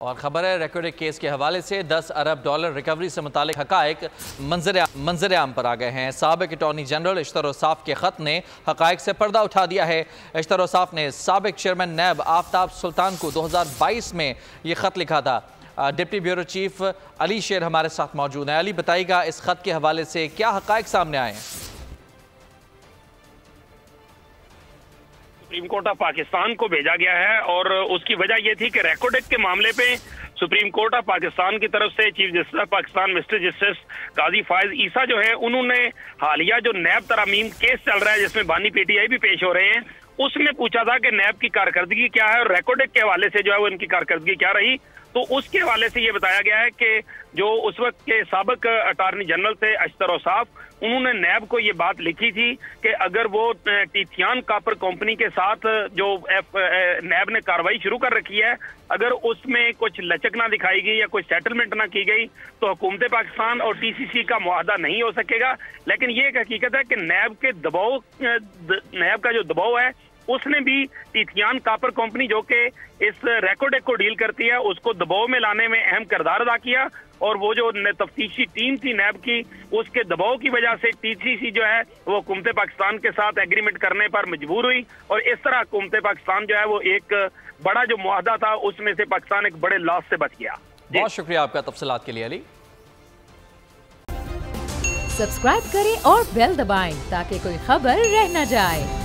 और खबर है रेकॉर्डेड केस के हवाले से 10 अरब डॉलर रिकवरी से मुतालिक हकायक मंजर आम पर आ गए हैं। साबिक अटॉर्नी जनरल इश्तर औसाफ के खत ने हकायक से पर्दा उठा दिया है। इश्तर औसाफ ने साबिक चेयरमैन नैब आफ्ताब सुल्तान को 2022 में ये खत लिखा था। डिप्टी ब्यूरो चीफ अली शेर हमारे साथ मौजूद हैं। अली, बताइएगा इस खत के हवाले से क्या हकायक सामने आए हैं? सुप्रीम कोर्ट ऑफ पाकिस्तान को भेजा गया है और उसकी वजह यह थी कि रेकॉर्ड एक्ट के मामले पे सुप्रीम कोर्ट ऑफ पाकिस्तान की तरफ से chief justice of Pakistan mister justice Qazi Faez Isa जो है, उन्होंने हालिया जो नैब तरामीम केस चल रहा है जिसमें बानी पीटीआई भी पेश हो रहे हैं, उसमें पूछा था कि नैब की कारकर्दगी क्या है और रेकॉर्ड एक्ट के हवाले से जो है वो इनकी कारकर्दगी क्या रही। तो उसके हवाले से ये बताया गया है कि जो उस वक्त के साबिक अटॉर्नी जनरल थे इश्तर औसाफ, उन्होंने नैब को ये बात लिखी थी कि अगर वो टीथियान कॉपर कंपनी के साथ जो नैब ने कार्रवाई शुरू कर रखी है, अगर उसमें कुछ लचक ना दिखाई गई या कोई सेटलमेंट ना की गई तो हुकूमत पाकिस्तान और टीसीसी का मुआहदा नहीं हो सकेगा। लेकिन ये एक हकीकत है कि नैब का जो दबाव है उसने भी टीथियान कॉपर कंपनी जो कि इस रेकॉर्ड एक्ट को डील करती है उसको दबाव में लाने में अहम किरदार अदा किया और वो जो तफ्तीशी टीम थी नैब की, उसके दबाव की वजह से टीसीसी जो है वो हुकूमत पाकिस्तान के साथ एग्रीमेंट करने पर मजबूर हुई और इस तरह हुकूमत पाकिस्तान जो है वो एक बड़ा जो मुआहदा था उसमें से पाकिस्तान एक बड़े लॉस से बच गया। बहुत शुक्रिया आपका तफसीलात के लिए अली। सब्सक्राइब करें और बेल दबाएं ताकि कोई खबर रह न जाए।